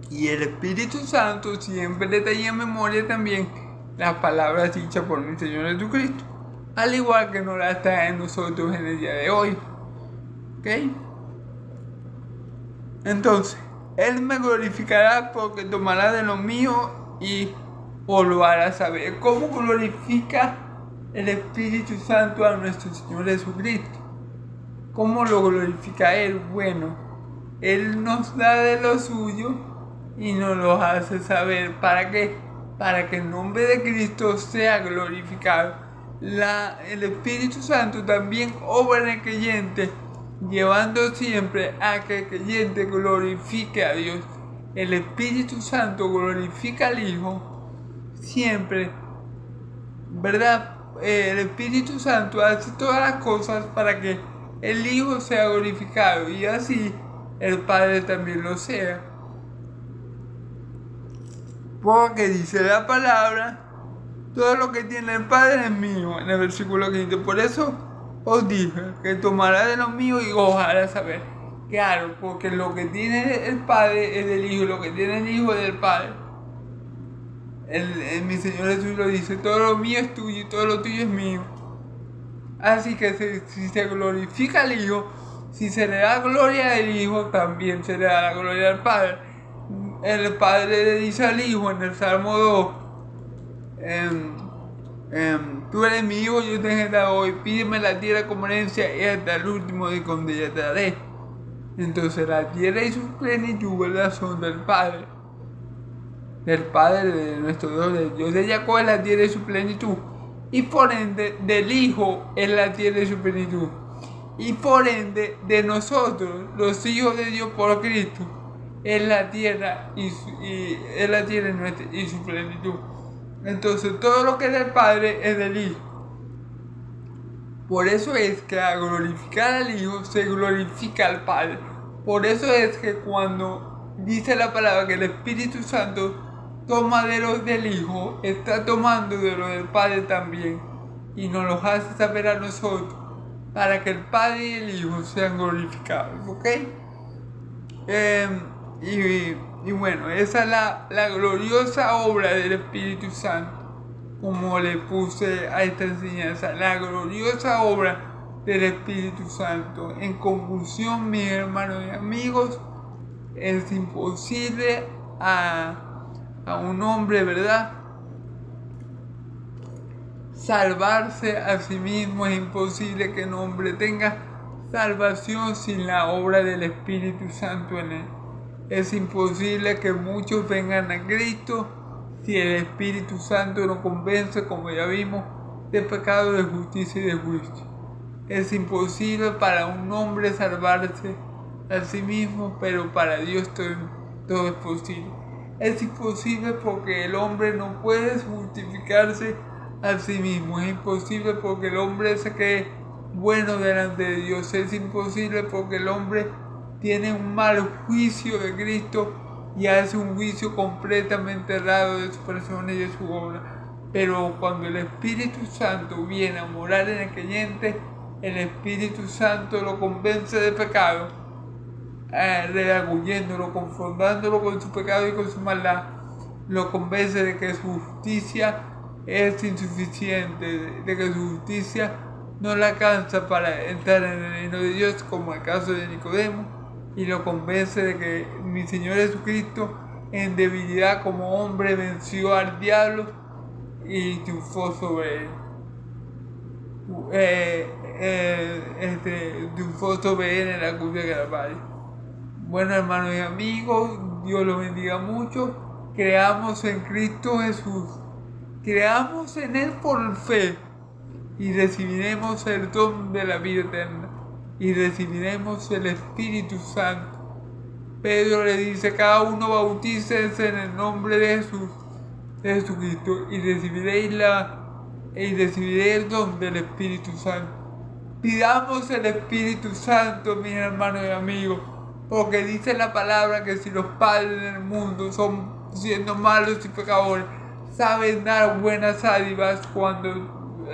Y el Espíritu Santo siempre le traía en memoria también las palabras dichas por mi Señor Jesucristo, al igual que nos las trae en nosotros en el día de hoy. ¿Ok? Entonces, Él me glorificará porque tomará de lo mío y os lo hará saber. ¿Cómo glorifica el Espíritu Santo a nuestro Señor Jesucristo? ¿Cómo lo glorifica Él? Bueno, Él nos da de lo suyo y nos lo hace saber. ¿Para qué? Para que el nombre de Cristo sea glorificado. El Espíritu Santo también obra en el creyente, llevando siempre a que el creyente glorifique a Dios. El Espíritu Santo glorifica al Hijo siempre, ¿verdad? El Espíritu Santo hace todas las cosas para que el Hijo sea glorificado y así el Padre también lo sea. Porque dice la palabra, todo lo que tiene el Padre es mío, en el versículo 15. Por eso os dije que tomará de lo mío y os hará saber. Claro, porque lo que tiene el Padre es del Hijo, lo que tiene el Hijo es del Padre. Mi Señor Jesús lo dice, todo lo mío es tuyo y todo lo tuyo es mío. Así que si se glorifica al Hijo, si se le da gloria al Hijo, también se le da la gloria al Padre. El Padre le dice al Hijo en el Salmo 2, tú eres mi hijo, yo te he dado hoy, pídeme la tierra como herencia y hasta el último de donde ya te daré. Entonces la tierra y su plenitud, ¿verdad?, son del Padre de nuestro Dios de Jacob es la tierra y su plenitud, y por ende del Hijo es la tierra y su plenitud, y por ende de nosotros, los hijos de Dios por Cristo, es la tierra y su plenitud. Entonces todo lo que es del Padre es del Hijo. Por eso es que al glorificar al Hijo se glorifica al Padre. Por eso es que cuando dice la palabra que el Espíritu Santo toma de lo del Hijo, está tomando de lo del Padre también, y nos lo hace saber a nosotros para que el Padre y el Hijo sean glorificados. ¿Ok? Y bueno, esa es la gloriosa obra del Espíritu Santo, como le puse a esta enseñanza, la gloriosa obra del Espíritu Santo. En conclusión, mis hermanos y amigos, es imposible a un hombre, ¿verdad?, salvarse a sí mismo. Es imposible que un hombre tenga salvación sin la obra del Espíritu Santo en él. Es imposible que muchos vengan a Cristo si el Espíritu Santo no convence, como ya vimos, de pecado, de justicia y de juicio. Es imposible para un hombre salvarse a sí mismo, pero para Dios todo es posible. Es imposible porque el hombre no puede justificarse a sí mismo. Es imposible porque el hombre se cree bueno delante de Dios. Es imposible porque el hombre tiene un mal juicio de Cristo y hace un juicio completamente errado de su persona y de su obra. Pero cuando el Espíritu Santo viene a morar en el creyente, el Espíritu Santo lo convence de pecado, redarguyéndolo, confrontándolo con su pecado y con su maldad. Lo convence de que su justicia es insuficiente, de que su justicia no le alcanza para entrar en el reino de Dios, como el caso de Nicodemo. Y lo convence de que mi Señor Jesucristo, en debilidad como hombre, venció al diablo y triunfó sobre él. Triunfó sobre él en la cruz de Calvario. Bueno, hermanos y amigos, Dios los bendiga mucho. Creamos en Cristo Jesús. Creamos en Él por fe. y recibiremos el don de la vida eterna y recibiremos el Espíritu Santo. Pedro le dice: cada uno bautícese en el nombre de Jesucristo y recibiréis el don del Espíritu Santo. Pidamos el Espíritu Santo, mis hermanos y amigos, porque dice la palabra que si los padres del mundo siendo malos y pecadores, saben dar buenas dádivas cuando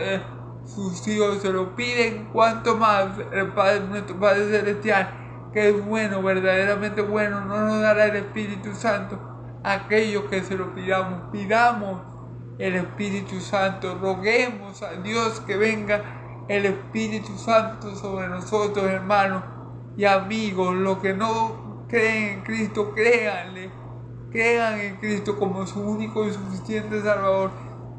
sus hijos se lo piden, cuanto más nuestro Padre Celestial, que es bueno, verdaderamente bueno, no nos dará el Espíritu Santo a aquellos que se lo pidamos. Pidamos el Espíritu Santo, roguemos a Dios que venga el Espíritu Santo sobre nosotros, hermanos y amigos. Los que no creen en Cristo, crean en Cristo como su único y suficiente Salvador.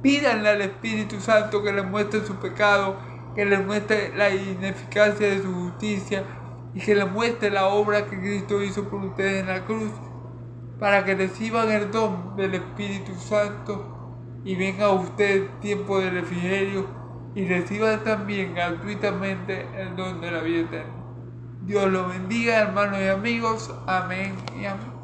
Pídanle al Espíritu Santo que les muestre su pecado, que les muestre la ineficacia de su justicia y que les muestre la obra que Cristo hizo por ustedes en la cruz, para que reciban el don del Espíritu Santo y venga a usted tiempo de refrigerio y reciban también gratuitamente el don de la vida eterna. Dios los bendiga, hermanos y amigos. Amén y amén.